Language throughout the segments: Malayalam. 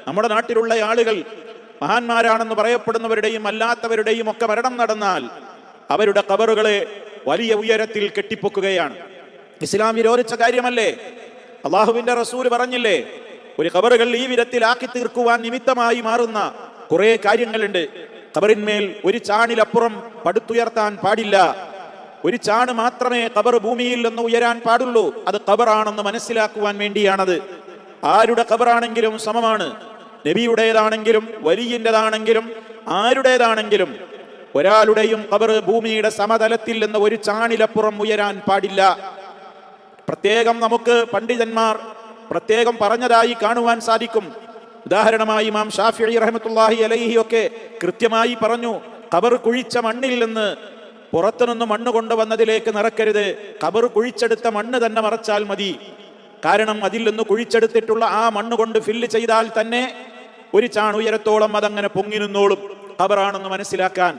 നമ്മുടെ നാട്ടിലുള്ള ആളുകൾ മഹാന്മാരാണെന്ന് പറയപ്പെടുന്നവരുടെയും അല്ലാത്തവരുടെയും ഒക്കെ മരണം നടന്നാൽ അവരുടെ ഖബറുകളെ വലിയ ഉയരത്തിൽ കെട്ടിപ്പൊക്കുകയാണ്. ഇസ്ലാം വിരോധിച്ച കാര്യമല്ലേ? അള്ളാഹുവിന്റെ റസൂൽ പറഞ്ഞില്ലേ, ഒരു ഖബറുകൾ ഈ വിധത്തിലാക്കി തീർക്കുവാൻ നിമിത്തമായി മാറുന്ന കുറെ കാര്യങ്ങളുണ്ട്. ഖബറിന്മേൽ ഒരു ചാണിലപ്പുറം പടുത്തുയർത്താൻ പാടില്ല. ഒരു ചാണ് മാത്രമേ ഖബർ ഭൂമിയിൽ നിന്ന് ഉയരാൻ പാടുള്ളൂ. അത് ഖബറാണെന്ന് മനസ്സിലാക്കുവാൻ വേണ്ടിയാണത്. ആരുടെ ഖബറാണെങ്കിലും സമമാണ്. നബിയുടേതാണെങ്കിലും വലിയൻ്റെതാണെങ്കിലും ആരുടേതാണെങ്കിലും ഒരാളുടെയും ഖബർ ഭൂമിയുടെ സമതലത്തിൽ നിന്ന് ഒരു ചാണിലപ്പുറം ഉയരാൻ പാടില്ല. പ്രത്യേകം നമുക്ക് പണ്ഡിതന്മാർ പ്രത്യേകം പറഞ്ഞതായി കാണുവാൻ സാധിക്കും. ഉദാഹരണമായി ഇമാം ഷാഫിഈ റഹ്മത്തുള്ളാഹി അലൈഹി ഒക്കെ കൃത്യമായി പറഞ്ഞു, ഖബർ കുഴിച്ച മണ്ണിൽ നിന്ന് പുറത്തുനിന്ന് മണ്ണ് കൊണ്ടുവന്നതിലേക്ക് നിറക്കരുത്, ഖബർ കുഴിച്ചെടുത്ത മണ്ണ് തന്നെ മറച്ചാൽ മതി. കാരണം അതിൽ നിന്ന് കുഴിച്ചെടുത്തിട്ടുള്ള ആ മണ്ണ് കൊണ്ട് ഫില്ല് ചെയ്താൽ തന്നെ ഒരു ചാൺ ഉയരത്തോളം അതങ്ങനെ പൊങ്ങി നിന്നോളും. ഖബറാണെന്ന് മനസ്സിലാക്കാൻ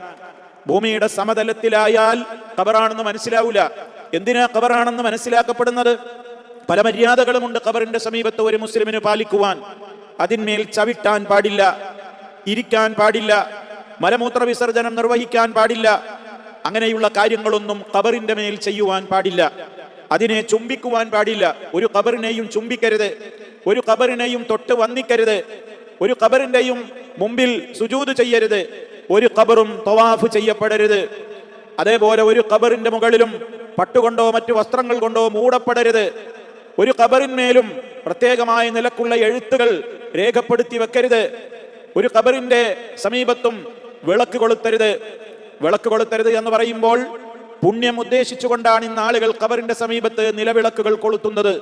ഭൂമിയുടെ സമതലത്തിലായാൽ ഖബറാണെന്ന് മനസ്സിലാവൂല. എന്തിനാ ഖബറാണെന്ന് മനസ്സിലാക്കപ്പെടുന്നത്? പല മര്യാദകളുമുണ്ട് ഖബറിന്റെ സമീപത്ത് ഒരു മുസ്ലിമിന് പാലിക്കുവാൻ. അതിന്മേൽ ചവിട്ടാൻ പാടില്ല, ഇരിക്കാൻ പാടില്ല, മലമൂത്ര വിസർജനം നിർവഹിക്കാൻ പാടില്ല. അങ്ങനെയുള്ള കാര്യങ്ങളൊന്നും ഖബറിന്റെ മേൽ ചെയ്യുവാൻ പാടില്ല. അതിനെ ചുംബിക്കുവാൻ പാടില്ല. ഒരു ഖബറിനെയും ചുംബിക്കരുത്, ഒരു ഖബറിനെയും തൊട്ട് വന്ദിക്കരുത്, ഒരു ഖബറിന്റെയും മുമ്പിൽ സുജൂദ് ചെയ്യരുത്, ഒരു ഖബറും തവാഫ് ചെയ്യപ്പെടരുത്. അതേപോലെ ഒരു ഖബറിന്റെ മുകളിലും പട്ടുകൊണ്ടോ മറ്റു വസ്ത്രങ്ങൾ കൊണ്ടോ മൂടപ്പെടരുത്. ഒരു ഖബറിന്മേലും പ്രത്യേകമായ നിലക്കുള്ള എഴുത്തുകൾ രേഖപ്പെടുത്തി വെക്കരുത്. ഒരു ഖബറിന്റെ സമീപത്തും വിളക്ക് കൊളുത്തരുത്. വിളക്ക് കൊളുത്തരുത് എന്ന് പറയുമ്പോൾ പുണ്യം ഉദ്ദേശിച്ചുകൊണ്ടാണ് ഇന്ന് ആളുകൾ ഖബറിന്റെ സമീപത്ത് നിലവിളക്കുകൾ കൊളുത്തുന്നത്.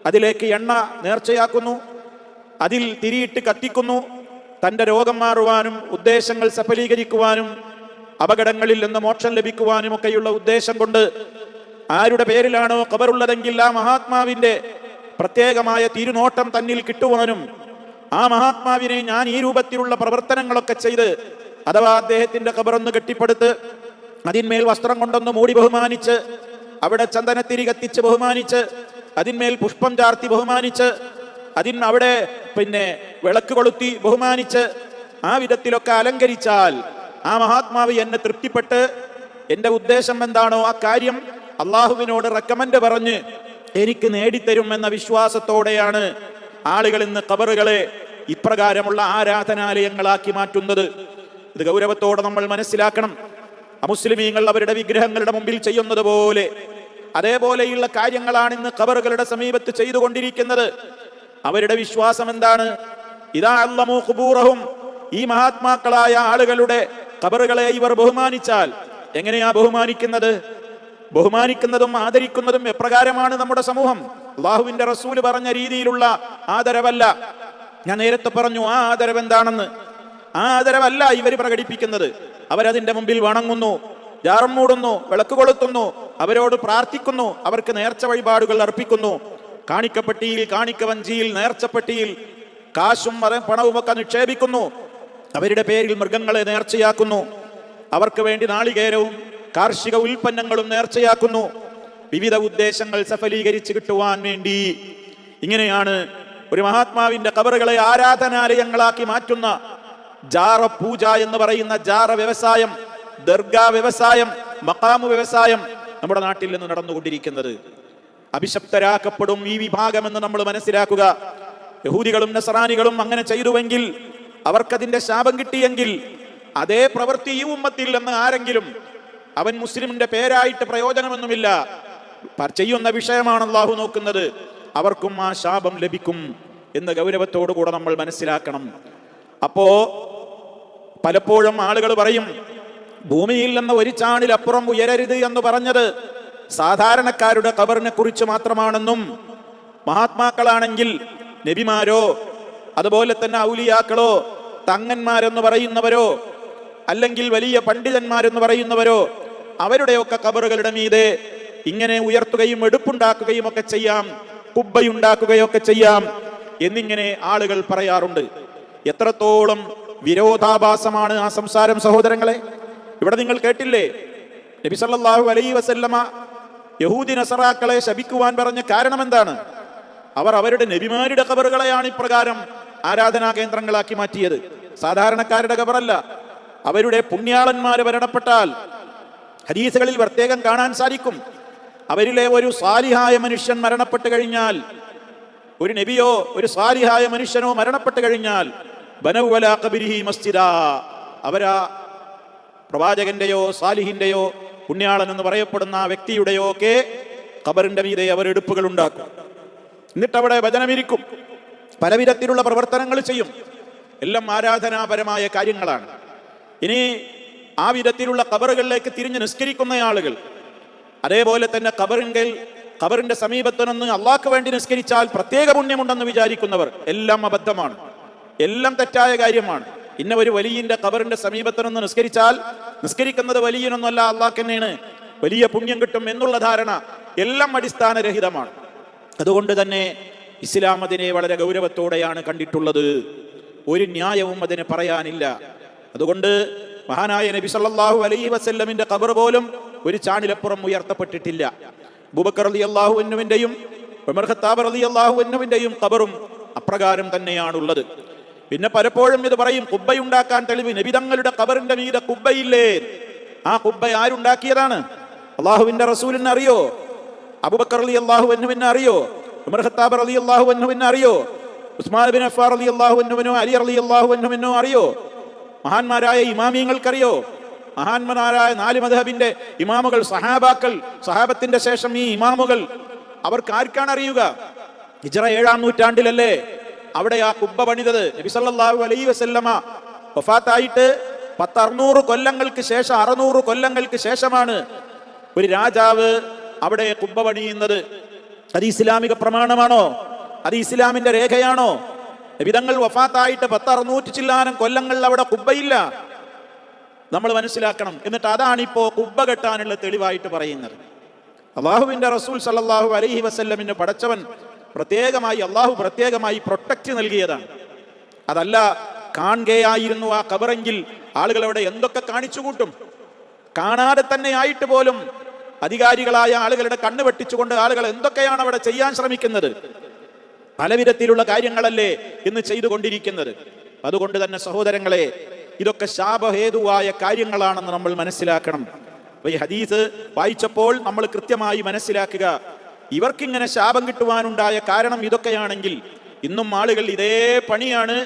അതിലേക്ക് എണ്ണ നേർച്ചയാക്കുന്നു, അതിൽ തിരിയിട്ട് കത്തിക്കുന്നു. തന്റെ രോഗം മാറുവാനും ഉദ്ദേശങ്ങൾ സഫലീകരിക്കുവാനും അപകടങ്ങളിൽ നിന്ന് മോക്ഷം ലഭിക്കുവാനും ഒക്കെയുള്ള ഉദ്ദേശം കൊണ്ട് ആരുടെ പേരിലാണോ ഖബറുള്ളതെങ്കിൽ ആ മഹാത്മാവിന്റെ പ്രത്യേകമായ തിരുനോട്ടം തന്നിൽ കിട്ടുവാനും ആ മഹാത്മാവിനെ ഞാൻ ഈ രൂപത്തിലുള്ള പ്രവർത്തനങ്ങളൊക്കെ ചെയ്ത് അഥവാ അദ്ദേഹത്തിന്റെ ഖബറൊന്ന് കെട്ടിപ്പടുത്ത് അതിന്മേൽ വസ്ത്രം കൊണ്ടൊന്ന് മൂടി ബഹുമാനിച്ച് അവിടെ ചന്ദനത്തിരി കത്തിച്ച് ബഹുമാനിച്ച് അതിന്മേൽ പുഷ്പം ചാർത്തി ബഹുമാനിച്ച് അവിടെ വിളക്ക് കൊളുത്തി ബഹുമാനിച്ച് ആ വിധത്തിലൊക്കെ അലങ്കരിച്ചാൽ ആ മഹാത്മാവ് എന്നെ തൃപ്തിപ്പെട്ട് എന്റെ ഉദ്ദേശം എന്താണോ ആ കാര്യം അള്ളാഹുവിനോട് റെക്കമെൻഡ് പറഞ്ഞ് എനിക്ക് നേടിത്തരും എന്ന വിശ്വാസത്തോടെയാണ് ആളുകൾ ഇന്ന് ഖബറുകളെ ഇപ്രകാരമുള്ള ആരാധനാലയങ്ങളാക്കി മാറ്റുന്നത്. ഇത് ഗൗരവത്തോടെ നമ്മൾ മനസ്സിലാക്കണം. അമുസ്ലിമീങ്ങൾ അവരുടെ വിഗ്രഹങ്ങളുടെ മുമ്പിൽ ചെയ്യുന്നത് പോലെ അതേപോലെയുള്ള കാര്യങ്ങളാണ് ഇന്ന് ഖബറുകളുടെ സമീപത്ത് ചെയ്തുകൊണ്ടിരിക്കുന്നത്. അവരുടെ വിശ്വാസം എന്താണ്? ഇദാ അല്ലമൂ ഖുബൂറഹും, ഈ മഹാത്മാക്കളായ ആളുകളുടെ ഖബറുകളെ ഇവർ ബഹുമാനിച്ചാൽ എങ്ങനെയാ ബഹുമാനിക്കുന്നത്? ബഹുമാനിക്കുന്നതും ആദരിക്കുന്നതും എപ്രകാരമാണ് നമ്മുടെ സമൂഹം? അല്ലാഹുവിന്റെ റസൂല് പറഞ്ഞ രീതിയിലുള്ള ആദരവല്ല. ഞാൻ നേരത്തെ പറഞ്ഞു ആ ആദരവ് എന്താണെന്ന്. ആ ആദരവല്ല ഇവർ പ്രകടിപ്പിക്കുന്നത്. അവരതിന്റെ മുമ്പിൽ വണങ്ങുന്നു, ജാറം മൂടുന്നു, വിളക്ക് കൊളുത്തുന്നു, അവരോട് പ്രാർത്ഥിക്കുന്നു, അവർക്ക് നേർച്ച വഴിപാടുകൾ അർപ്പിക്കുന്നു. കാണിക്കപ്പെട്ടിയിൽ, കാണിക്കവഞ്ചിയിൽ, നേർച്ചപ്പെട്ടിയിൽ കാശും പണവും ഒക്കെ നിക്ഷേപിക്കുന്നു. അവരുടെ പേരിൽ മൃഗങ്ങളെ നേർച്ചയാക്കുന്നു. അവർക്ക് വേണ്ടി നാളികേരവും കാർഷിക ഉൽപ്പന്നങ്ങളും നേർച്ചയാക്കുന്നു. വിവിധ ഉദ്ദേശങ്ങൾ സഫലീകരിച്ച് കിട്ടുവാൻ വേണ്ടി. ഇങ്ങനെയാണ് ഒരു മഹാത്മാവിന്റെ ഖബറുകളെ ആരാധനാലയങ്ങളാക്കി മാറ്റുന്ന ജാറ പൂജ എന്ന് പറയുന്ന ജാറ വ്യവസായം, ദർഗാ വ്യവസായം, മഖാമു വ്യവസായം നമ്മുടെ നാട്ടിൽ നിന്ന് നടന്നുകൊണ്ടിരിക്കുന്നത്. അഭിശപ്തരാക്കപ്പെടും ഈ വിഭാഗമെന്ന് നമ്മൾ മനസ്സിലാക്കുക. യഹൂദികളും നസറാനികളും അങ്ങനെ ചെയ്തുവെങ്കിൽ, അവർക്കതിന്റെ ശാപം കിട്ടിയെങ്കിൽ, അതേ പ്രവൃത്തി ഈ ഉമ്മത്തിൽ നിന്ന് ആരെങ്കിലും അവൻ മുസ്ലിമിന്റെ പേരായിട്ട് പ്രയോജനമൊന്നുമില്ല, ചെയ്യുന്ന വിഷയമാണ് അല്ലാഹു നോക്കുന്നത്, അവർക്കും ആ ശാപം ലഭിക്കും എന്ന് ഗൗരവത്തോടു കൂടെ നമ്മൾ മനസ്സിലാക്കണം. അപ്പോ പലപ്പോഴും ആളുകൾ പറയും ഭൂമിയിൽ നിന്ന് ഒരു ചാണിലപ്പുറം ഉയരരുത് എന്ന് പറഞ്ഞത് സാധാരണക്കാരുടെ ഖബറിനെ കുറിച്ച് മാത്രമാണെന്നും, മഹാത്മാക്കളാണെങ്കിൽ നബിമാരോ അതുപോലെ തന്നെ ഔലിയാക്കളോ തങ്ങന്മാരെന്ന് പറയുന്നവരോ അല്ലെങ്കിൽ വലിയ പണ്ഡിതന്മാരെന്ന് പറയുന്നവരോ അവരുടെയൊക്കെ ഖബറുകളുടെ മീതെ ഇങ്ങനെ ഉയർത്തുകയും എടുപ്പുണ്ടാക്കുകയും ഒക്കെ ചെയ്യാം, കുബ്ബയുണ്ടാക്കുകയൊക്കെ ചെയ്യാം എന്നിങ്ങനെ ആളുകൾ പറയാറുണ്ട്. എത്രത്തോളം വിരോധാഭാസമാണ് ആ സംസാരം സഹോദരങ്ങളെ. ഇവിടെ നിങ്ങൾ കേട്ടില്ലേ, നബി സല്ലല്ലാഹു അലൈഹി വസല്ലമ യഹൂദി നസറാക്കളെ ശപിക്കുവാൻ പറഞ്ഞ കാരണം എന്താണ്? അവർ അവരുടെ നബിമാരുടെ ഖബറുകളെയാണ് ഇപ്രകാരം ആരാധനാ കേന്ദ്രങ്ങളാക്കി മാറ്റിയത്. സാധാരണക്കാരുടെ ഖബറല്ല, അവരുടെ പുണ്യാളന്മാര് മരണപ്പെട്ടാൽ ഹദീസുകളിൽ പ്രത്യേകം കാണാൻ സാധിക്കും, അവരിലെ ഒരു സാലിഹായ മനുഷ്യൻ മരണപ്പെട്ട് കഴിഞ്ഞാൽ, ഒരു നബിയോ ഒരു സാലിഹായ മനുഷ്യനോ മരണപ്പെട്ട് കഴിഞ്ഞാൽ ബനൗ അലാ ഖബരിഹി മസ്ജിദാ, അവരാ പ്രവാചകന്റെയോ സാലിഹിന്റെയോ പുണ്യാളൻ എന്ന് പറയപ്പെടുന്ന ആ വ്യക്തിയുടെയോ ഒക്കെ ഖബറിന്റെ മീതെ അവർ എടുപ്പുകൾ ഉണ്ടാക്കും. എന്നിട്ട് അവിടെ വചനമിരിക്കും, പലവിധത്തിലുള്ള പ്രവർത്തനങ്ങൾ ചെയ്യും. എല്ലാം ആരാധനാപരമായ കാര്യങ്ങളാണ്. ഇനി ആ വിധത്തിലുള്ള ഖബറുകളിലേക്ക് തിരിഞ്ഞ് നിസ്കരിക്കുന്ന ആളുകൾ, അതേപോലെ തന്നെ ഖബറിന്റെ സമീപത്ത് നിന്ന് അള്ളാഹ്ക്ക് വേണ്ടി നിസ്കരിച്ചാൽ പ്രത്യേക പുണ്യമുണ്ടെന്ന് വിചാരിക്കുന്നവർ, എല്ലാം അബദ്ധമാണ്, എല്ലാം തെറ്റായ കാര്യമാണ്. ഇന്ന ഒരു വലിയന്റെ ഖബറിന്റെ സമീപത്ത് നിന്ന് നിസ്കരിക്കുന്നത് വലിയനൊന്നുമല്ല, അള്ളാഹ്ക്ക് തന്നെയാണ്, വലിയ പുണ്യം കിട്ടും എന്നുള്ള ധാരണ എല്ലാം അടിസ്ഥാനരഹിതമാണ്. അതുകൊണ്ട് തന്നെ ഇസ്ലാം അതിനെ വളരെ ഗൗരവത്തോടെയാണ് കണ്ടിട്ടുള്ളത്. ഒരു ന്യായവും അതിന് പറയാനില്ല. അതുകൊണ്ട് മഹാനായ നബി സല്ലല്ലാഹു അലൈഹി വസല്ലമിന്റെ ഖബർ പോലും ഒരു ചാണിലപ്പുറം ഉയർത്തപ്പെട്ടിട്ടില്ല. അബൂബക്കർ റളിയല്ലാഹു അൻഹുവിന്റെയും ഉമർ ഖത്താബ് റളിയല്ലാഹു അൻഹുവിന്റെയും ഖബറും അപ്രകാരം തന്നെയാണുള്ളത്. പിന്നെ പലപ്പോഴും ഇത് പറയും, കുബ്ബയുണ്ടാക്കാൻ തെളിവ് നബി തങ്ങളുടെ ഖബറിന്റെ മീതെ കുബ്ബയില്ലേ? ആ കുബ്ബ ആരുണ്ടാക്കിയതാണ്? അള്ളാഹുവിന്റെ റസൂലിനെ അറിയോ? അബൂബക്കർ റളിയല്ലാഹു അൻഹുവിനെ അറിയോ? ഉമർ ഖത്താബ് റളിയല്ലാഹു അൻഹുവിനെ അറിയോ? ഉസ്മാൻ ബിൻ അഫ്ഫാൻ റളിയല്ലാഹു അൻഹുവിനോ അലി റളിയല്ലാഹു അൻഹുവിനോ അറിയോ? മഹാന്മാരായ ഇമാമിയങ്ങൾക്കറിയോ? മഹാന്മാരായ 4 മദ്ഹബിന്റെ ഇമാമുകൾ, സഹാബത്തിന്റെ ശേഷം ഈ ഇമാമുകൾ, അവർക്ക് ആർക്കാണ് അറിയുക? ഹിജ്റ 7-ാം നൂറ്റാണ്ടിലല്ലേ അവിടെ ആ കുബ്ബ പണിതത്. നബി സല്ലല്ലാഹു അലൈഹി വസല്ലമ വഫാത്തായിട്ട് 600 കൊല്ലങ്ങൾക്ക് ശേഷം, 600 കൊല്ലങ്ങൾക്ക് ശേഷമാണ് ഒരു രാജാവ് അവിടെ കുബ്ബ പണിയുന്നത്. അത് ഇസ്ലാമിക പ്രമാണമാണോ? അത് ഇസ്ലാമിന്റെ രേഖയാണോ? നബിതങ്ങൾ വഫാത്തായിട്ട് 600 ചില്ലാനം കൊല്ലങ്ങൾ അവിടെ കുബ്ബയില്ല. നമ്മൾ മനസ്സിലാക്കണം. എന്നിട്ട് അതാണിപ്പോ കുബ്ബ കെട്ടാനുള്ള തെളിവായിട്ട് പറയുന്നത്. അള്ളാഹുവിന്റെ റസൂൽ സല്ലല്ലാഹു അലൈഹി വസല്ലമിന് പടച്ചവൻ അള്ളാഹു പ്രത്യേകമായി പ്രൊട്ടക്റ്റ് നൽകിയതാണ്. അതല്ല കാണുകയായിരുന്നു ആ ഖബറെങ്കിൽ ആളുകൾ അവിടെ എന്തൊക്കെ കാണിച്ചു കൂട്ടും. കാണാതെ തന്നെ ആയിട്ട് പോലും അധികാരികളായ ആളുകളുടെ കണ്ണ് വെട്ടിച്ചുകൊണ്ട് ആളുകൾ എന്തൊക്കെയാണ് അവിടെ ചെയ്യാൻ ശ്രമിക്കുന്നത്. പലവിധത്തിലുള്ള കാര്യങ്ങളല്ലേ ഇന്ന് ചെയ്തുകൊണ്ടിരിക്കുന്നത്. അതുകൊണ്ട് തന്നെ സഹോദരങ്ങളെ, ഇതൊക്കെ ശാപഹേതുവായ കാര്യങ്ങളാണെന്ന് നമ്മൾ മനസ്സിലാക്കണം. ഈ ഹദീസ് വായിച്ചപ്പോൾ നമ്മൾ കൃത്യമായി മനസ്സിലാക്കുക, ഇവർക്കിങ്ങനെ ശാപം കിട്ടുവാനുണ്ടായ കാരണം ഇതൊക്കെയാണെങ്കിൽ ഇന്നും ആളുകൾ ഇതേ പണിയാണ്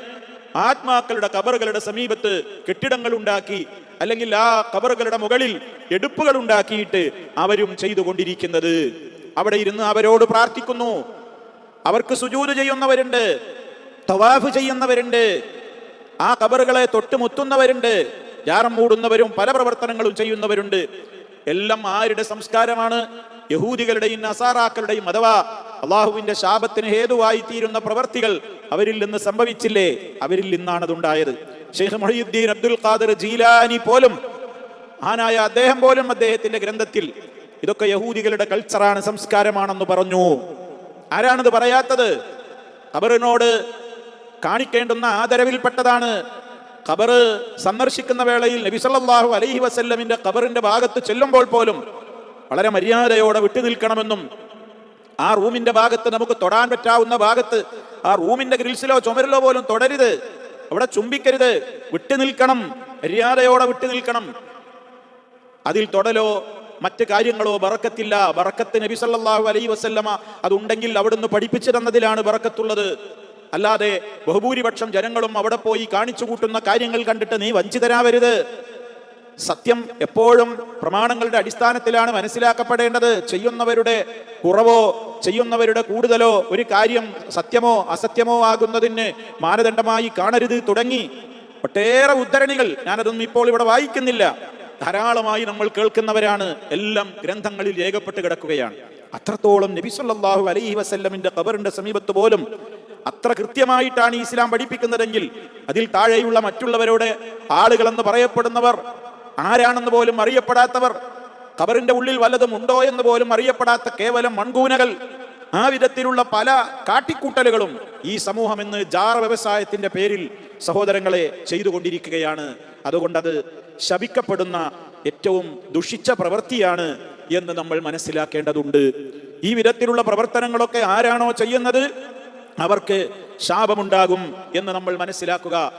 ആത്മാക്കളുടെ ഖബറുകളുടെ സമീപത്ത് കെട്ടിടങ്ങൾ ഉണ്ടാക്കി, അല്ലെങ്കിൽ ആ ഖബറുകളുടെ മുകളിൽ എടുപ്പുകൾ ഉണ്ടാക്കിയിട്ട് അവരും ചെയ്തുകൊണ്ടിരിക്കുന്നത്. അവിടെ ഇരുന്ന് അവരോട് പ്രാർത്ഥിക്കുന്നു, അവർക്ക് സുജൂദ് ചെയ്യുന്നവരുണ്ട്, തവാഫ് ചെയ്യുന്നവരുണ്ട്, ആ ഖബറുകളെ തൊട്ടുമുത്തുന്നവരുണ്ട്, ജാറം മൂടുന്നവരും പല പ്രവർത്തനങ്ങളും ചെയ്യുന്നവരുണ്ട്. എല്ലാം ആരുടെ സംസ്കാരമാണ്? യഹൂദികളുടെയും നസാറാക്കളുടെയും അഥവാ അള്ളാഹുവിന്റെ ശാപത്തിന് ഹേതുവായി തീരുന്ന പ്രവർത്തികൾ അവരിൽ നിന്ന് സംഭവിച്ചില്ലേ? അവരിൽ നിന്നാണ് അതുണ്ടായത്. ശൈഖ് മുഹയ്യിദ്ദീൻ അബ്ദുൽ ഖാദിർ ജീലാനി പോലും, ആനായ അദ്ദേഹം പോലും അദ്ദേഹത്തിന്റെ ഗ്രന്ഥത്തിൽ ഇതൊക്കെ യഹൂദികളുടെ കൾച്ചറാണ്, സംസ്കാരമാണെന്ന് പറഞ്ഞു. ആരാണിത് പറയാത്തത്? ഖബറിനോട് കാണിക്കേണ്ടുന്ന ആദരവിൽപ്പെട്ടതാണ്. ഖബർ സന്ദർശിക്കുന്ന വേളയിൽ നബി സല്ലല്ലാഹു അലൈഹി വസല്ലമിന്റെ ഖബറിന്റെ ഭാഗത്ത് ചെല്ലുമ്പോൾ പോലും വളരെ മര്യാദയോടെ വിട്ടു നിൽക്കണമെന്നും, ആ റൂമിന്റെ ഭാഗത്ത് നമുക്ക് തൊടാൻ പറ്റാവുന്ന ഭാഗത്ത് ആ റൂമിന്റെ ഗ്രിൽസിലോ ചുമരിലോ പോലും തൊടരുത്, അവിടെ ചുംബിക്കരുത്, വിട്ടു നിൽക്കണം, മര്യാദയോടെ വിട്ടു നിൽക്കണം. അതിൽ തൊടലോ മറ്റ് കാര്യങ്ങളോ ബറക്കത്തില്ല. ബറക്കത്ത് നബി സല്ലല്ലാഹു അലൈഹി വസല്ലമ അതുണ്ടെങ്കിൽ അവിടുന്ന് പഠിപ്പിച്ചു തന്നതിലാണ് ബറക്കത്തുള്ളത്. അല്ലാതെ ബഹുഭൂരിപക്ഷം ജനങ്ങളും അവിടെ പോയി കാണിച്ചു കൂട്ടുന്ന കാര്യങ്ങൾ കണ്ടിട്ട് നീ വഞ്ചിതരാവരുത്. സത്യം എപ്പോഴും പ്രമാണങ്ങളുടെ അടിസ്ഥാനത്തിലാണ് മനസ്സിലാക്കപ്പെടേണ്ടത്. ചെയ്യുന്നവരുടെ കുറവോ ചെയ്യുന്നവരുടെ കൂടുതലോ ഒരു കാര്യം സത്യമോ അസത്യമോ ആകുന്നതിന് മാനദണ്ഡമായി കാണരുത് തുടങ്ങി ഒട്ടേറെ ഉദ്ധരണികൾ, ഞാനതൊന്നും ഇപ്പോൾ ഇവിടെ വായിക്കുന്നില്ല, ധാരാളമായി നമ്മൾ കേൾക്കുന്നവരാണ്. എല്ലാം ഗ്രന്ഥങ്ങളിൽ രേഖപ്പെട്ട് കിടക്കുകയാണ്. അത്രത്തോളം നബി സല്ലല്ലാഹു അലൈഹി വസല്ലമിന്റെ ഖബറിന്റെ സമീപത്ത് പോലും അത്ര കൃത്യമായിട്ടാണ് ഇസ്ലാം പഠിപ്പിക്കുന്നതെങ്കിൽ അതിൽ താഴെയുള്ള മറ്റുള്ളവരോട് ആളുകളെന്ന് പറയപ്പെടുന്നവർ ആരാണെന്ന് പോലും അറിയപ്പെടാത്തവർ, ഖബറിന്റെ ഉള്ളിൽ വല്ലതും ഉണ്ടോ എന്ന് പോലും അറിയപ്പെടാത്ത കേവലം മൺകൂനകൾ, ആ വിധത്തിലുള്ള പല കാട്ടിക്കൂട്ടലുകളും ഈ സമൂഹം ഇന്ന് ജാറ വ്യവസായത്തിന്റെ പേരിൽ സഹോദരങ്ങളെ ചെയ്തുകൊണ്ടിരിക്കുകയാണ്. അതുകൊണ്ടത് ശപിക്കപ്പെടുന്ന ഏറ്റവും ദുഷിച്ച പ്രവൃത്തിയാണ് എന്ന് നമ്മൾ മനസ്സിലാക്കേണ്ടതുണ്ട്. ഈ വിധത്തിലുള്ള പ്രവർത്തനങ്ങളൊക്കെ ആരാണോ ചെയ്യുന്നത് അവർക്ക് ശാപമുണ്ടാകും എന്ന് നമ്മൾ മനസ്സിലാക്കുക.